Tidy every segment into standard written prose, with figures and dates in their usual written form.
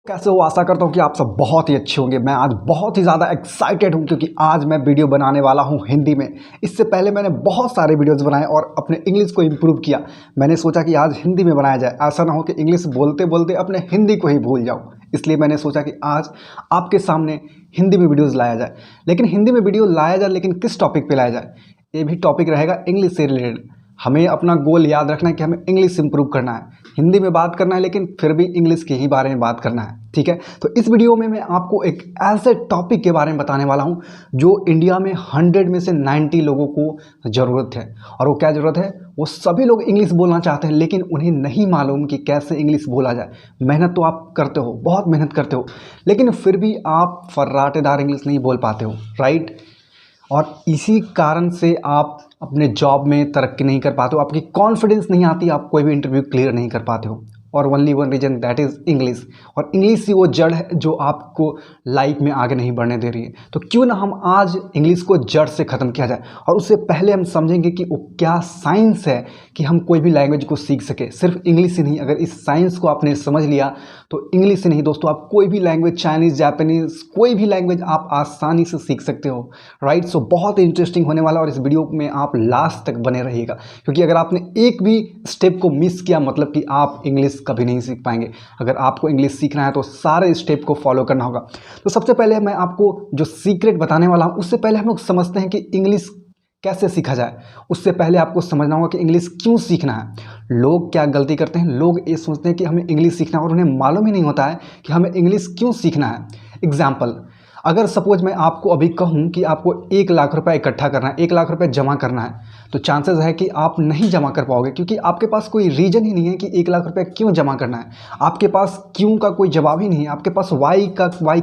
कैसे हो। आशा करता हूँ कि आप सब बहुत ही अच्छे होंगे। मैं आज बहुत ही ज़्यादा एक्साइटेड हूँ क्योंकि आज मैं वीडियो बनाने वाला हूँ हिंदी में। इससे पहले मैंने बहुत सारे वीडियोस बनाए और अपने इंग्लिश को इम्प्रूव किया। मैंने सोचा कि आज हिंदी में बनाया जाए, ऐसा ना हो कि इंग्लिश बोलते बोलते अपने हिंदी को ही भूल जाऊँ। इसलिए मैंने सोचा कि आज आपके सामने हिंदी में वीडियोज़ लाया जाए। लेकिन हिंदी में वीडियो लाया जाए, लेकिन किस टॉपिक पर लाया जाए? ये भी टॉपिक रहेगा इंग्लिश से रिलेटेड। हमें अपना गोल याद रखना है कि हमें इंग्लिश इंप्रूव करना है, हिंदी में बात करना है, लेकिन फिर भी इंग्लिश के ही बारे में बात करना है। ठीक है, तो इस वीडियो में मैं आपको एक ऐसे टॉपिक के बारे में बताने वाला हूं जो इंडिया में 100 में से 90 लोगों को ज़रूरत है। और वो क्या ज़रूरत है? वो सभी लोग इंग्लिश बोलना चाहते हैं, लेकिन उन्हें नहीं मालूम कि कैसे इंग्लिश बोला जाए। मेहनत तो आप करते हो, बहुत मेहनत करते हो, लेकिन फिर भी आप फर्राटेदार इंग्लिश नहीं बोल पाते हो, राइट? और इसी कारण से आप अपने जॉब में तरक्की नहीं कर पाते हो, आपकी कॉन्फिडेंस नहीं आती, आप कोई भी इंटरव्यू क्लियर नहीं कर पाते हो। और only one reason, that is English. और इंग्लिश ही वो जड़ है जो आपको लाइफ में आगे नहीं बढ़ने दे रही है। तो क्यों ना हम आज इंग्लिश को जड़ से ख़त्म किया जाए। और उससे पहले हम समझेंगे कि वो क्या साइंस है कि हम कोई भी लैंग्वेज को सीख सके। सिर्फ इंग्लिश ही नहीं, अगर इस साइंस को आपने समझ लिया तो इंग्लिश ही नहीं दोस्तों, आप कोई भी लैंग्वेज, चाइनीज़, जापानीज़, कोई भी लैंग्वेज आप आसानी से सीख सकते हो, राइट? सो बहुत इंटरेस्टिंग होने वाला। और इस वीडियो में आप लास्ट तक बने रहिएगा, क्योंकि अगर आपने एक भी स्टेप को मिस किया मतलब कि आप इंग्लिश कभी नहीं सीख पाएंगे। अगर आपको इंग्लिश सीखना है तो सारे स्टेप को फॉलो करना होगा। तो सबसे पहले मैं आपको जो सीक्रेट बताने वाला हूँ, उससे पहले हम लोग समझते हैं कि इंग्लिश कैसे सीखा जाए। उससे पहले आपको समझना होगा कि इंग्लिश क्यों सीखना है। लोग क्या गलती करते हैं, लोग ये सोचते हैं कि हमें इंग्लिश सीखना है और उन्हें मालूम ही नहीं होता है कि हमें इंग्लिश क्यों सीखना है। एग्जाम्पल, अगर सपोज मैं आपको अभी कहूँ कि आपको 1 लाख रुपए इकट्ठा करना है, 1 लाख रुपए जमा करना है, तो चांसेस है कि आप नहीं जमा कर पाओगे, क्योंकि आपके पास कोई रीज़न ही नहीं है कि 1 लाख रुपए क्यों जमा करना है। आपके पास क्यों का कोई जवाब ही नहीं है, आपके पास वाई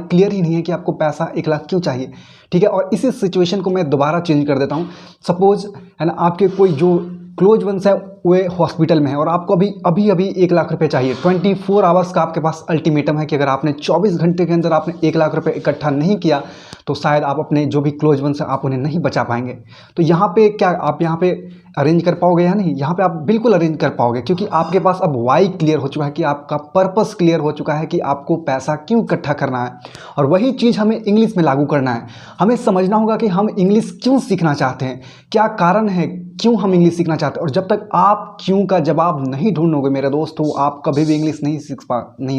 क्लियर ही नहीं है कि आपको पैसा 1 लाख क्यों चाहिए। ठीक है, और इसी सिचुएशन को मैं दोबारा चेंज कर देता हूँ। सपोज है ना, आपके कोई जो क्लोज वंस है वे हॉस्पिटल में है और आपको अभी 1 लाख रुपए चाहिए। 24 आवर्स का आपके पास अल्टीमेटम है कि अगर आपने 24 घंटे के अंदर आपने 1 लाख रुपए इकट्ठा नहीं किया तो शायद आप अपने जो भी क्लोज वंस हैं आप उन्हें नहीं बचा पाएंगे। तो यहाँ पे क्या आप यहाँ पे अरेंज कर पाओगे या नहीं? यहाँ पे आप बिल्कुल अरेंज कर पाओगे, क्योंकि आपके पास अब वाई क्लियर हो चुका है, कि आपका पर्पस क्लियर हो चुका है कि आपको पैसा क्यों इकट्ठा करना है। और वही चीज़ हमें इंग्लिश में लागू करना है। हमें समझना होगा कि हम इंग्लिश क्यों सीखना चाहते हैं, क्या कारण है क्यों हम इंग्लिश सीखना चाहते हैं। और जब तक आप क्यों का जवाब नहीं ढूंढोगे मेरे दोस्त, तो आप कभी भी इंग्लिश नहीं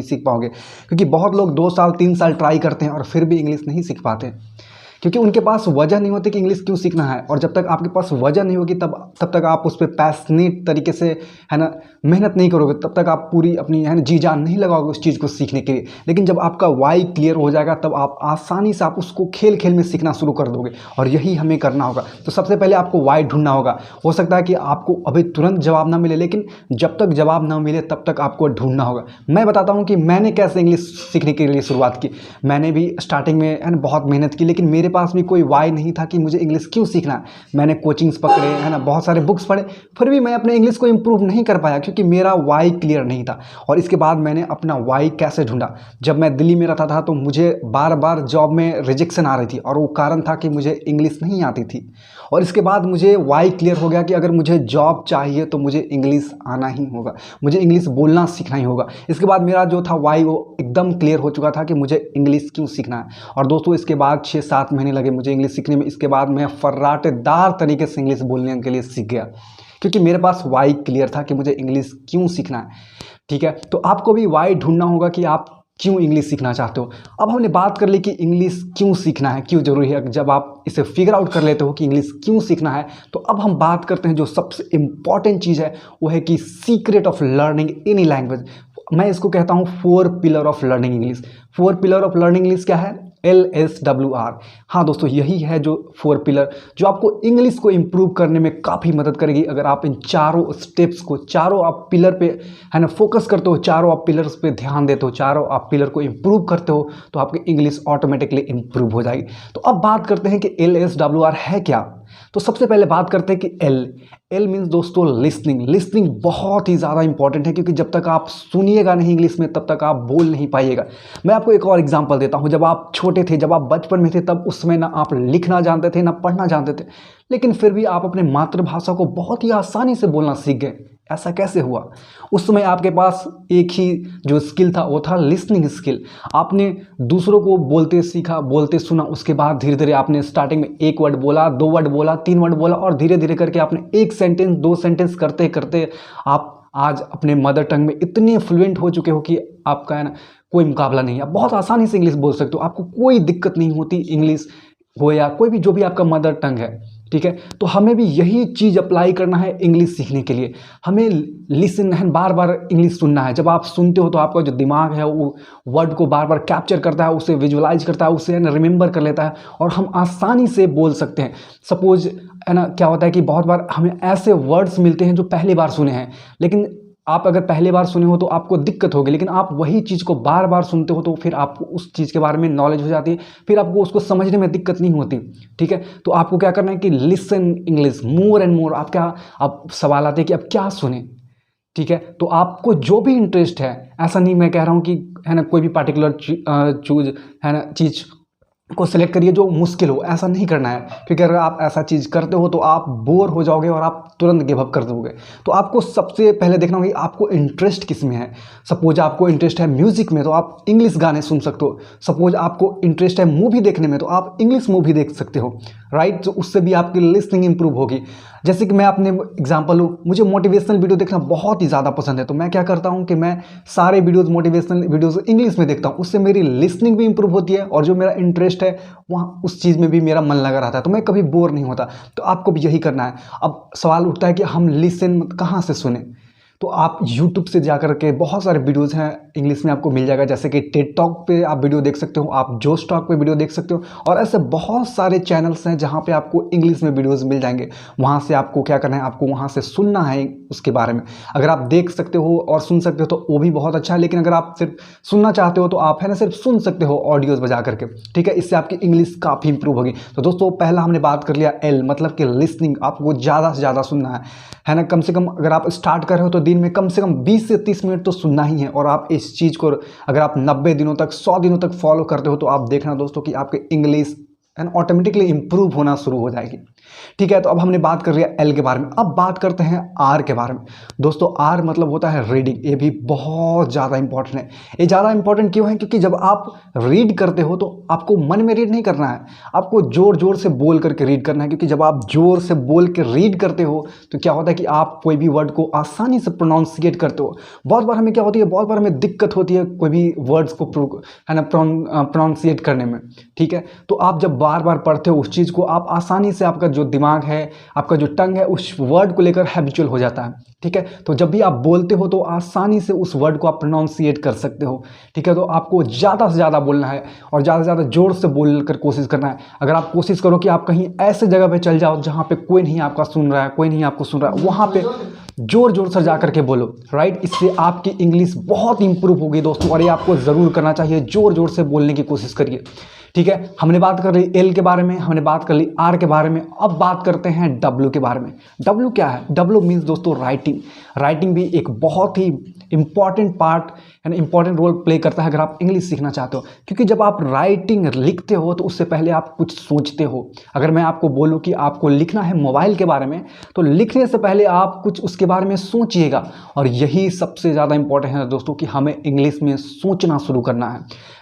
सीख पाओगे। क्योंकि बहुत लोग 2 साल 3 साल ट्राई करते हैं और फिर भी इंग्लिश नहीं सीख पाते, क्योंकि उनके पास वजह नहीं होती कि इंग्लिश क्यों सीखना है। और जब तक आपके पास वजह नहीं होगी तब तक आप उस पर पैशनेट तरीके से है ना मेहनत नहीं करोगे, तब तक आप पूरी अपनी है ना जी जान नहीं लगाओगे उस चीज़ को सीखने के लिए। लेकिन जब आपका वाई क्लियर हो जाएगा तब आप आसानी से आप उसको खेल खेल में सीखना शुरू कर दोगे। और यही हमें करना होगा। तो सबसे पहले आपको वाई ढूंढना होगा। हो सकता है कि आपको अभी तुरंत जवाब ना मिले, लेकिन जब तक जवाब ना मिले तब तक आपको ढूंढना होगा। मैं बताता हूँ कि मैंने कैसे इंग्लिश सीखने के लिए शुरुआत की। मैंने भी स्टार्टिंग में है ना बहुत मेहनत की, लेकिन मेरे पास भी कोई वाई नहीं था कि मुझे इंग्लिश क्यों सीखना है। मैंने कोचिंग्स पकड़े है ना, बहुत सारे बुक्स पढ़े, फिर भी मैं अपने इंग्लिश को इंप्रूव नहीं कर पाया, क्योंकि मेरा वाई क्लियर नहीं था। और इसके बाद मैंने अपना वाई कैसे ढूंढा। जब मैं दिल्ली में रहता था तो मुझे बार बार जॉब में रिजेक्शन आ रही थी, और वो कारण था कि मुझे इंग्लिश नहीं आती थी। और इसके बाद मुझे वाई क्लियर हो गया कि अगर मुझे जॉब चाहिए तो मुझे इंग्लिश आना ही होगा, मुझे इंग्लिश बोलना सीखना ही होगा। इसके बाद मेरा जो था वाई वो एकदम क्लियर हो चुका था कि मुझे इंग्लिश क्यों सीखना है। और दोस्तों इसके बाद 6-7 महीने लगे मुझे इंग्लिश सीखने में। इसके बाद मैं फर्राटेदार तरीके से इंग्लिश बोलने के लिए सीख गया, क्योंकि मेरे पास वाई क्लियर था कि मुझे इंग्लिश क्यों सीखना है। ठीक है, तो आपको भी वाई ढूंढना होगा कि आप क्यों इंग्लिश सीखना चाहते हो। अब हमने बात कर ली कि इंग्लिश क्यों सीखना है, क्यों ज़रूरी है। जब आप इसे फिगर आउट कर लेते हो कि इंग्लिश क्यों सीखना है, तो अब हम बात करते हैं जो सबसे इम्पॉर्टेंट चीज़ है, वो है कि secret of learning any language. मैं इसको कहता हूँ 4 pillar of learning English. 4 pillar of learning English क्या है? LSWR। हाँ दोस्तों, यही है जो 4 पिलर जो आपको इंग्लिश को इम्प्रूव करने में काफ़ी मदद करेगी। अगर आप इन चारों स्टेप्स को, चारों आप पिलर पे है ना फोकस करते हो, चारों आप पिलर्स पे ध्यान देते हो, चारों आप पिलर को इम्प्रूव करते हो, तो आपकी इंग्लिश ऑटोमेटिकली इम्प्रूव हो जाएगी। तो अब बात करते हैं कि LSWR है क्या। तो सबसे पहले बात करते हैं कि एल मीन्स दोस्तों लिसनिंग। लिसनिंग बहुत ही ज़्यादा इंपॉर्टेंट है, क्योंकि जब तक आप सुनिएगा नहीं इंग्लिश में तब तक आप बोल नहीं पाइएगा। मैं आपको एक और एग्जांपल देता हूँ। जब आप छोटे थे, जब आप बचपन में थे, तब उसमें ना आप लिखना जानते थे ना पढ़ना जानते थे, लेकिन फिर भी आप अपने मातृभाषा को बहुत ही आसानी से बोलना सीख गए। ऐसा कैसे हुआ? उस समय आपके पास एक ही जो स्किल था वो था लिसनिंग स्किल। आपने दूसरों को बोलते सीखा, बोलते सुना, उसके बाद धीरे धीरे आपने स्टार्टिंग में 1 वर्ड बोला, 2 वर्ड बोला, 3 वर्ड बोला और धीरे धीरे करके आपने 1 सेंटेंस 2 सेंटेंस करते करते आप आज अपने मदर टंग में इतने फ्लुएंट हो चुके हो कि आपका है ना कोई मुकाबला नहीं है। आप बहुत आसानी से इंग्लिश बोल सकते हो, आपको कोई दिक्कत नहीं होती इंग्लिश हो या कोई भी जो भी आपका मदर टंग है, ठीक है। तो हमें भी यही चीज़ अप्लाई करना है इंग्लिश सीखने के लिए। हमें लिसन है, बार बार इंग्लिश सुनना है। जब आप सुनते हो तो आपका जो दिमाग है वो वर्ड को बार बार कैप्चर करता है, उसे विजुअलाइज करता है, उसे रिमेंबर कर लेता है और हम आसानी से बोल सकते हैं। सपोज है ना क्या होता है कि बहुत बार हमें ऐसे वर्ड्स मिलते हैं जो पहली बार सुने हैं, लेकिन आप अगर पहली बार सुने हो तो आपको दिक्कत होगी, लेकिन आप वही चीज़ को बार बार सुनते हो तो फिर आपको उस चीज़ के बारे में नॉलेज हो जाती है, फिर आपको उसको समझने में दिक्कत नहीं होती, ठीक है। तो आपको क्या करना है कि listen English more and more. आप सवाल आते हैं कि अब क्या सुने, ठीक है। तो आपको जो भी इंटरेस्ट है, ऐसा नहीं मैं कह रहा हूँ कि है ना कोई भी पार्टिकुलर चूज है ना चीज़ को सिलेक्ट करिए जो मुश्किल हो, ऐसा नहीं करना है, क्योंकि अगर आप ऐसा चीज़ करते हो तो आप बोर हो जाओगे और आप तुरंत गिव अप कर दोगे। तो आपको सबसे पहले देखना होगा कि आपको इंटरेस्ट किस में है। सपोज आपको इंटरेस्ट है म्यूज़िक में तो आप इंग्लिश गाने सुन सकते हो। सपोज आपको इंटरेस्ट है मूवी देखने में तो आप इंग्लिश मूवी देख सकते हो, राइट। तो उससे भी आपकी लिसनिंग इंप्रूव होगी। जैसे कि मैं अपने एग्जांपल लूँ, मुझे मोटिवेशनल वीडियो देखना बहुत ही ज़्यादा पसंद है, तो मैं क्या करता हूँ कि मैं सारे वीडियोज़ मोटिवेशनल वीडियोज़ इंग्लिश में देखता हूँ। उससे मेरी लिसनिंग भी इंप्रूव होती है और जो मेरा इंटरेस्ट है वहाँ उस चीज़ में भी मेरा मन लगा रहता है, तो मैं कभी बोर नहीं होता। तो आपको भी यही करना है। अब सवाल उठता है कि हम लिसन कहाँ से सुने, तो आप YouTube से जा कर के बहुत सारे वीडियोज़ हैं इंग्लिश में आपको मिल जाएगा। जैसे कि टेड टॉक पे आप वीडियो देख सकते हो, आप जोश टॉक पे वीडियो देख सकते हो और ऐसे बहुत सारे चैनल्स हैं जहाँ पे आपको इंग्लिश में वीडियोज़ मिल जाएंगे। वहाँ से आपको क्या करना है, आपको वहाँ से सुनना है उसके बारे में। अगर आप देख सकते हो और सुन सकते हो तो वो भी बहुत अच्छा है, लेकिन अगर आप सिर्फ सुनना चाहते हो तो आप है ना सिर्फ सुन सकते हो ऑडियोज़ बजा करके, ठीक है। इससे आपकी इंग्लिश काफ़ी इंप्रूव होगी। तो दोस्तों पहला हमने बात कर लिया एल, मतलब कि लिसनिंग। आपको ज़्यादा से ज़्यादा सुनना है ना। कम से कम अगर आप स्टार्ट कर रहे हो तो दिन में कम से कम 20 से 30 मिनट तो सुनना ही है। और आप इस चीज़ को अगर आप 90 दिनों तक 100 दिनों तक फॉलो करते हो तो आप देखना दोस्तों कि आपके इंग्लिश एंड ऑटोमेटिकली इंप्रूव होना शुरू हो जाएगी, ठीक है। तो अब हमने बात कर लिया एल के बारे में, अब बात करते हैं आर के बारे में। दोस्तों आर मतलब होता है रीडिंग। ये भी बहुत ज़्यादा इंपॉर्टेंट है। ये ज़्यादा इंपॉर्टेंट क्यों है? क्योंकि जब आप रीड करते हो तो आपको मन में रीड नहीं करना है, आपको ज़ोर ज़ोर से बोल करके रीड करना है। क्योंकि जब आप ज़ोर से बोल के रीड करते हो तो क्या होता है कि आप कोई भी वर्ड को आसानी से प्रोनाउंसिएट करते हो। बहुत बार हमें क्या होती है, बहुत बार हमें दिक्कत होती है कोई भी वर्ड्स को है ना प्रोनाउंसिएट करने में, ठीक है। तो आप जब बार बार पढ़ते हो उस चीज़ को, आप आसानी से आपका जो दिमाग है, आपका जो टंग है उस वर्ड को लेकर हैबिचुअल हो जाता है, ठीक है। तो जब भी आप बोलते हो तो आसानी से उस वर्ड को आप प्रोनाउंसिएट कर सकते हो, ठीक है। तो आपको ज़्यादा से ज़्यादा बोलना है और ज़्यादा से ज़्यादा ज़ोर से बोल कर कोशिश करना है। अगर आप कोशिश करो कि आप कहीं ऐसे जगह पे चल जाओ जहाँ पे कोई नहीं आपका सुन रहा है, कोई नहीं आपको सुन रहा है, वहाँ पे जोर जोर से जा करके बोलो, राइट। इससे आपकी इंग्लिश बहुत इंप्रूव होगी दोस्तों, और ये आपको ज़रूर करना चाहिए। जोर जोर से बोलने की कोशिश करिए, ठीक है। हमने बात कर ली एल के बारे में, हमने बात कर ली आर के बारे में। अब बात करते हैं डब्ल्यू के बारे में। डब्ल्यू क्या है? डब्ल्यू मीन्स दोस्तों राइटिंग। राइटिंग भी एक बहुत ही important part and important role play करता है अगर आप इंग्लिश सीखना चाहते हो। क्योंकि जब आप राइटिंग लिखते हो तो उससे पहले आप कुछ सोचते हो। अगर मैं आपको बोलूँ कि आपको लिखना है मोबाइल के बारे में, तो लिखने से पहले आप कुछ उसके बारे में सोचिएगा। और यही सबसे ज़्यादा इंपॉर्टेंट है दोस्तों कि हमें इंग्लिश में सोचना शुरू करना है।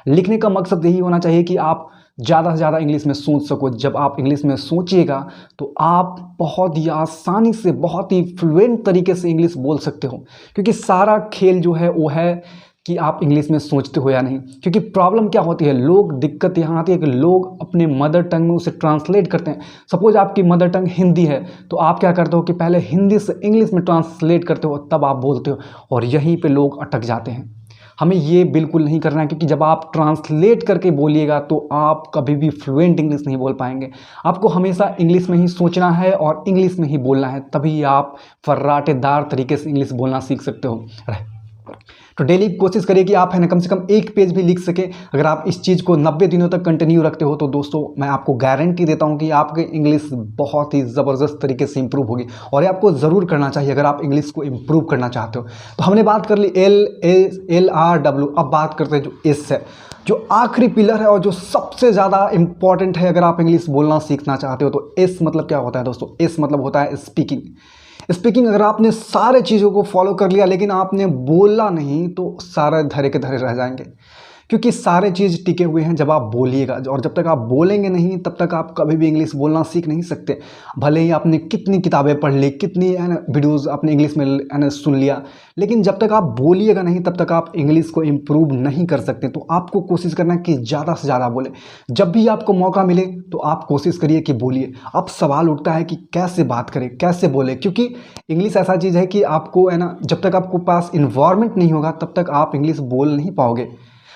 लिखने का मकसद यही होना चाहिए कि आप ज़्यादा से ज़्यादा इंग्लिश में सोच सको। जब आप इंग्लिश में सोचिएगा तो आप बहुत ही आसानी से, बहुत ही फ्लुएंट तरीके से इंग्लिश बोल सकते हो। क्योंकि सारा खेल जो है वो है कि आप इंग्लिश में सोचते हो या नहीं। क्योंकि प्रॉब्लम क्या होती है, दिक्कत यहाँ आती है कि लोग अपने मदर टंग में उसे ट्रांसलेट करते हैं। सपोज आपकी मदर टंग हिंदी है तो आप क्या करते हो कि पहले हिंदी से इंग्लिश में ट्रांसलेट करते हो, तब आप बोलते हो, और यहीं पे लोग अटक जाते हैं। हमें ये बिल्कुल नहीं करना है, क्योंकि जब आप ट्रांसलेट करके बोलिएगा तो आप कभी भी फ्लुएंट इंग्लिश नहीं बोल पाएंगे। आपको हमेशा इंग्लिश में ही सोचना है और इंग्लिश में ही बोलना है, तभी आप फर्राटेदार तरीके से इंग्लिश बोलना सीख सकते हो। तो डेली कोशिश करिए कि आप है ना कम से कम एक पेज भी लिख सके। अगर आप इस चीज़ को 90 दिनों तक कंटिन्यू रखते हो तो दोस्तों मैं आपको गारंटी देता हूं कि आपकी इंग्लिश बहुत ही ज़बरदस्त तरीके से इंप्रूव होगी। और ये आपको ज़रूर करना चाहिए अगर आप इंग्लिश को इंप्रूव करना चाहते हो। तो हमने बात कर ली एल आर डब्ल्यू। अब बात करते हैं जो एस है, जो आखिरी पिलर है और जो सबसे ज़्यादा इंपॉर्टेंट है अगर आप इंग्लिश बोलना सीखना चाहते हो। तो एस मतलब क्या होता है दोस्तों? एस मतलब होता है स्पीकिंग। स्पीकिंग अगर आपने सारे चीज़ों को फॉलो कर लिया लेकिन आपने बोला नहीं तो सारे धरे के धरे रह जाएंगे, क्योंकि सारे चीज़ टिके हुए हैं जब आप बोलिएगा, और जब तक आप बोलेंगे नहीं तब तक आप कभी भी इंग्लिश बोलना सीख नहीं सकते। भले ही आपने कितनी किताबें पढ़ ली, कितनी है ना वीडियोज़ आपने इंग्लिश में है ना सुन लिया, लेकिन जब तक आप बोलिएगा नहीं तब तक आप इंग्लिश को इम्प्रूव नहीं कर सकते। तो आपको कोशिश करना है कि ज़्यादा से ज़्यादा बोले। जब भी आपको मौका मिले तो आप कोशिश करिए कि बोलिए। अब सवाल उठता है कि कैसे बात करें, कैसे बोले, क्योंकि इंग्लिश ऐसा चीज़ है कि आपको है ना जब तक आपको पास इन्वायरमेंट नहीं होगा तब तक आप इंग्लिश बोल नहीं पाओगे।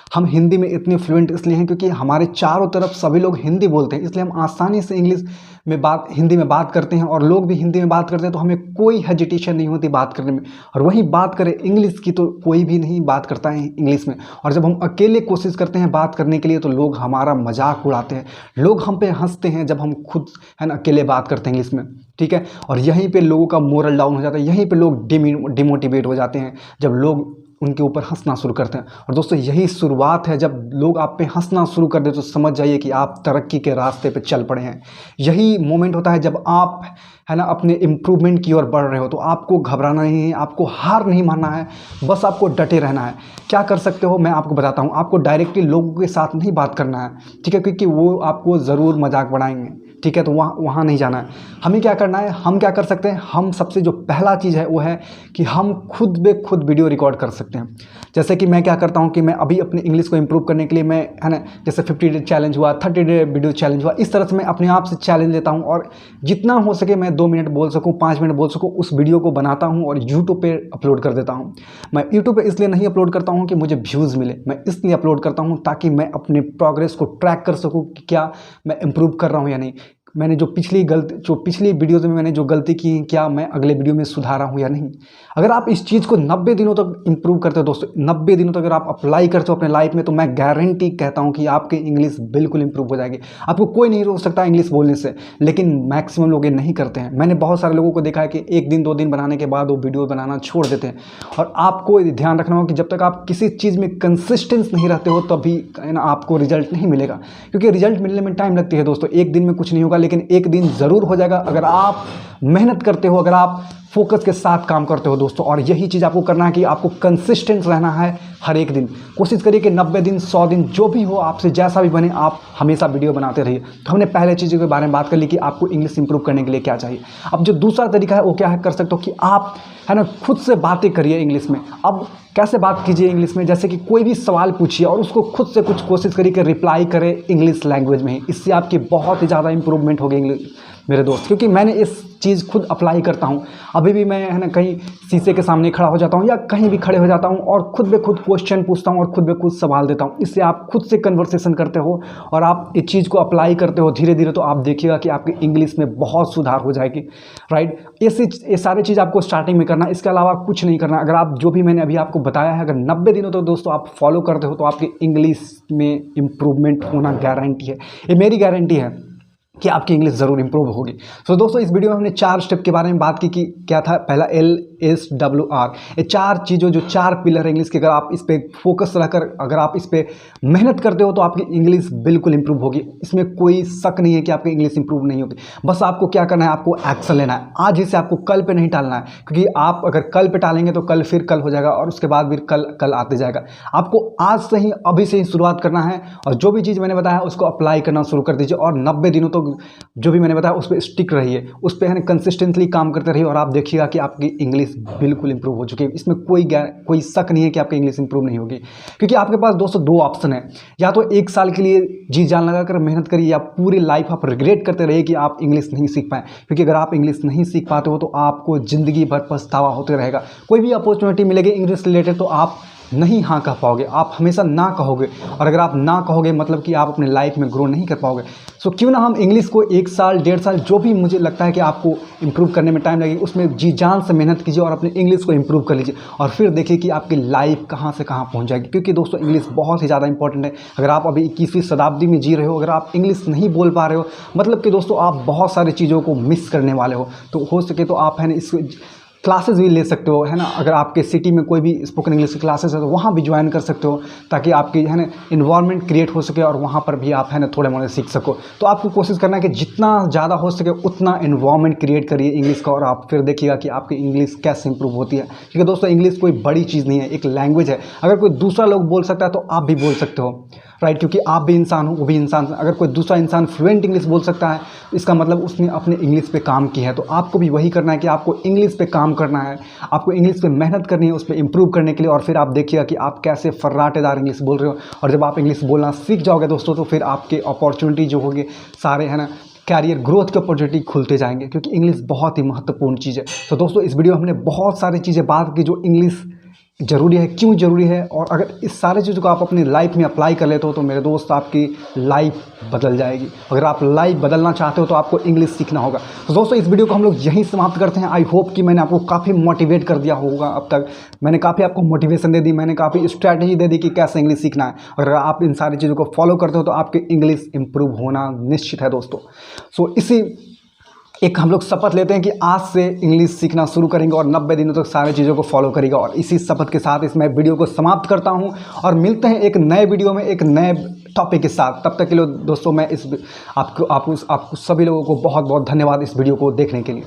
हम हिंदी में इतने फ्लुएंट इसलिए हैं क्योंकि हमारे चारों तरफ सभी लोग हिंदी बोलते हैं, इसलिए हम आसानी से हिंदी में बात करते हैं, और लोग भी हिंदी में बात करते हैं तो हमें कोई हेजिटेशन नहीं होती बात करने में। और वही बात करें इंग्लिश की तो कोई भी नहीं बात करता है इंग्लिश में, और जब हम अकेले कोशिश करते हैं बात करने के लिए तो लोग हमारा मजाक उड़ाते हैं, लोग हम पे हंसते हैं जब हम खुद है ना अकेले बात करते हैं इंग्लिश में, ठीक है। और यहीं पे लोगों का मोरल डाउन हो जाता है, यहीं पे लोग डिमोटिवेट हो जाते हैं जब लोग उनके ऊपर हंसना शुरू करते हैं। और दोस्तों यही शुरुआत है, जब लोग आप पे हंसना शुरू कर दे तो समझ जाइए कि आप तरक्की के रास्ते पे चल पड़े हैं। यही मोमेंट होता है जब आप है ना अपने इम्प्रूवमेंट की ओर बढ़ रहे हो। तो आपको घबराना नहीं है, आपको हार नहीं मानना है, बस आपको डटे रहना है। क्या कर सकते हो मैं आपको बताता हूँ। आपको डायरेक्टली लोगों के साथ नहीं बात करना है, ठीक है, क्योंकि वो आपको ज़रूर मजाक बढ़ाएंगे, ठीक है, तो वहाँ नहीं जाना है। हमें क्या करना है, हम क्या कर सकते हैं, हम सबसे जो पहला चीज़ है वो है कि हम खुद ब खुद वीडियो रिकॉर्ड कर सकते हैं। जैसे कि मैं क्या करता हूँ कि मैं अभी अपने इंग्लिश को इम्प्रूव करने के लिए मैं है ना जैसे 50 डे चैलेंज हुआ, 30 डे वीडियो चैलेंज हुआ, इस तरह से मैं अपने आप से चैलेंज लेता हूँ, और जितना हो सके मैं 2 मिनट बोल सकूँ, 5 मिनट बोल सकूँ, उस वीडियो को बनाता हूँ और यूट्यूब पे अपलोड कर देता हूँ। मैं यूट्यूब पे इसलिए नहीं अपलोड करता हूँ कि मुझे व्यूज़ मिले, मैं इसलिए अपलोड करता हूँ ताकि मैं अपने प्रोग्रेस को ट्रैक कर सकूँ कि क्या मैं इम्प्रूव कर रहा हूँ या नहीं। मैंने जो पिछली वीडियोज़ में मैंने जो गलती की, क्या मैं अगले वीडियो में सुधारा हूँ या नहीं। अगर आप इस चीज़ को 90 दिनों तक इंप्रूव करते हो दोस्तों, 90 दिनों तक अगर आप अप्लाई करते हो अपने लाइफ में, तो मैं गारंटी कहता हूँ कि आपकी इंग्लिश बिल्कुल इंप्रूव हो जाएगी। आपको कोई नहीं रोक सकता इंग्लिश बोलने से, लेकिन मैक्सिमम लोग ये नहीं करते हैं। मैंने बहुत सारे लोगों को देखा है कि 1 दिन 2 दिन बनाने के बाद वो वीडियो बनाना छोड़ देते हैं। और आपको ध्यान रखना होगा कि जब तक आप किसी चीज़ में कंसिस्टेंस नहीं रहते हो तभी ना आपको रिजल्ट नहीं मिलेगा, क्योंकि रिजल्ट मिलने में टाइम लगती है दोस्तों। 1 दिन में कुछ नहीं होगा, लेकिन एक दिन ज़रूर हो जाएगा अगर आप मेहनत करते हो, अगर आप फोकस के साथ काम करते हो दोस्तों। और यही चीज़ आपको करना है कि आपको कंसिस्टेंट रहना है। हर एक दिन कोशिश करिए कि 90 दिन 100 दिन जो भी हो, आपसे जैसा भी बने, आप हमेशा वीडियो बनाते रहिए। तो हमने पहले चीज़ों के बारे में बात कर ली कि आपको इंग्लिश इंप्रूव करने के लिए क्या चाहिए। अब जो दूसरा तरीका है वो क्या है, कर सकते हो कि आप है ना खुद से बातें करिए इंग्लिश में। अब कैसे बात कीजिए इंग्लिश में, जैसे कि कोई भी सवाल पूछिए और उसको खुद से कुछ कोशिश करिए कि रिप्लाई करें इंग्लिश लैंग्वेज में ही। इससे आपकी बहुत ही ज़्यादा इंप्रूवमेंट होगी इंग्लिश मेरे दोस्त, क्योंकि मैंने इस चीज़ खुद अप्लाई करता हूँ। अभी भी मैं है ना कहीं शीशे के सामने खड़ा हो जाता हूँ या कहीं भी खड़े हो जाता हूँ और खुद ब खुद क्वेश्चन पूछता हूँ और खुद ब खुद सवाल देता हूँ। इससे आप खुद से कन्वर्सेशन करते हो और आप इस चीज़ को अप्लाई करते हो धीरे धीरे, तो आप देखिएगा कि आपकी इंग्लिश में बहुत सुधार हो जाएगी, राइट। ये सारी चीज़ आपको स्टार्टिंग में करना, इसके अलावा कुछ नहीं करना। अगर आप जो भी मैंने अभी आपको बताया है, अगर 90 दिनों तक दोस्तों आप फॉलो करते हो तो आपकी इंग्लिश में इम्प्रूवमेंट होना गारंटी है। ये मेरी गारंटी है कि आपकी इंग्लिश ज़रूर इंप्रूव होगी। तो दोस्तों इस वीडियो में हमने 4 स्टेप के बारे में बात की कि क्या था। पहला LSWR, ये 4 चीज़ों जो 4 पिलर है इंग्लिश के, अगर आप इस पर फोकस रखकर अगर आप इस पर मेहनत करते हो तो आपकी इंग्लिश बिल्कुल इंप्रूव होगी। इसमें कोई शक नहीं है कि आपकी इंग्लिश इंप्रूव नहीं होगी। बस आपको क्या करना है, आपको एक्शन लेना है। आज इसे आपको कल पे नहीं टालना है, क्योंकि आप अगर कल पे टालेंगे तो कल फिर कल हो जाएगा और उसके बाद फिर कल आते जाएगा। आपको आज से ही, अभी से ही शुरुआत करना है और जो भी चीज़ मैंने बताया उसको अप्लाई करना शुरू कर दीजिए और 90 दिनों तो जो भी मैंने बताया उस पर स्टिक रहिए, उस पर है ना कंसिस्टेंटली काम करते रहिए और आप देखिएगा कि आपकी इंग्लिश बिल्कुल इंप्रूव हो चुकी है। इसमें कोई शक नहीं है कि आपकी इंग्लिश इंप्रूव नहीं होगी, क्योंकि आपके पास दोस्तों 2 ऑप्शन है। या तो 1 साल के लिए जी जान लगाकर मेहनत करिए, या पूरी लाइफ आप रिग्रेट करते रहिए कि आप इंग्लिश नहीं सीख पाए। क्योंकि अगर आप इंग्लिश नहीं सीख पाते हो तो आपको ज़िंदगी भर पछतावा होते रहेगा। कोई भी अपॉर्चुनिटी मिलेगी इंग्लिश रिलेटेड तो आप नहीं हाँ कह पाओगे, आप हमेशा ना कहोगे, और अगर आप ना कहोगे मतलब कि आप अपने लाइफ में ग्रो नहीं कर पाओगे। सो क्यों ना हम इंग्लिश को 1 साल 1.5 साल जो भी मुझे लगता है कि आपको इंप्रूव करने में टाइम लगेगी, उसमें जी जान से मेहनत कीजिए और अपने इंग्लिश को इंप्रूव कर लीजिए और फिर देखिए कि आपकी लाइफ कहाँ से कहाँ पहुँच जाएगी। क्योंकि दोस्तों इंग्लिश बहुत ही ज़्यादा इंपॉर्टेंट है। अगर आप अभी 21वीं शताब्दी में जी रहे हो, अगर आप इंग्लिश नहीं बोल पा रहे हो, मतलब कि दोस्तों आप बहुत सारी चीज़ों को मिस करने वाले हो। तो हो सके तो आप है ना क्लासेस भी ले सकते हो, है ना। अगर आपके सिटी में कोई भी स्पोकन इंग्लिश की क्लासेस है तो वहाँ भी ज्वाइन कर सकते हो, ताकि आपकी, है ना, इन्वायरमेंट क्रिएट हो सके और वहाँ पर भी आप, है ना, थोड़े मोड़े सीख सको। तो आपको कोशिश करना है कि जितना ज़्यादा हो सके उतना इन्वायरमेंट क्रिएट करिए इंग्लिश का, और आप फिर देखिएगा कि आपकी इंग्लिश कैसे इंप्रूव होती है। क्योंकि दोस्तों इंग्लिश कोई बड़ी चीज़ नहीं है, एक लैंग्वेज है। अगर कोई दूसरा लोग बोल सकता है तो आप भी बोल सकते हो, राइट। क्योंकि आप भी इंसान हो, वो भी इंसान। अगर कोई दूसरा इंसान फ्लुएंट इंग्लिश बोल सकता है, इसका मतलब उसने अपने इंग्लिश पे काम की है। तो आपको भी वही करना है कि आपको इंग्लिश पे काम करना है, आपको इंग्लिश पे मेहनत करनी है उस पर इंप्रूव करने के लिए। और फिर आप देखिएगा कि आप कैसे फर्राटेदार इंग्लिश बोल रहे हो। और जब आप इंग्लिश बोलना सीख जाओगे दोस्तों, तो फिर आपके अपॉर्चुनिटी जो होंगे सारे, है ना, कैरियर ग्रोथ के अपॉर्चुनिटी खुलते जाएंगे, क्योंकि इंग्लिश बहुत ही महत्वपूर्ण चीज़ है। तो दोस्तों इस वीडियो में हमने बहुत सारी चीज़ें बात की जो इंग्लिश ज़रूरी है, क्यों ज़रूरी है, और अगर इस सारे चीज़ों को आप अपनी लाइफ में अप्लाई कर लेते हो तो मेरे दोस्त आपकी लाइफ बदल जाएगी। अगर आप लाइफ बदलना चाहते हो तो आपको इंग्लिश सीखना होगा। तो दोस्तों इस वीडियो को हम लोग यहीं समाप्त करते हैं। आई होप कि मैंने आपको काफ़ी मोटिवेट कर दिया होगा। अब तक मैंने काफ़ी आपको मोटिवेशन दे दी, मैंने काफ़ी स्ट्रैटेजी दे दी कि कैसे इंग्लिश सीखना है। अगर आप इन सारी चीज़ों को फॉलो करते हो तो आपकी इंग्लिश इंप्रूव होना निश्चित है दोस्तों। सो इसी एक हम लोग शपथ लेते हैं कि आज से इंग्लिश सीखना शुरू करेंगे और 90 दिनों तक सारी चीज़ों को फॉलो करेगा। और इसी शपथ के साथ इसमें वीडियो को समाप्त करता हूं और मिलते हैं एक नए वीडियो में एक नए टॉपिक के साथ। तब तक के लिए दोस्तों मैं आपको सभी लोगों को बहुत बहुत धन्यवाद इस वीडियो को देखने के लिए।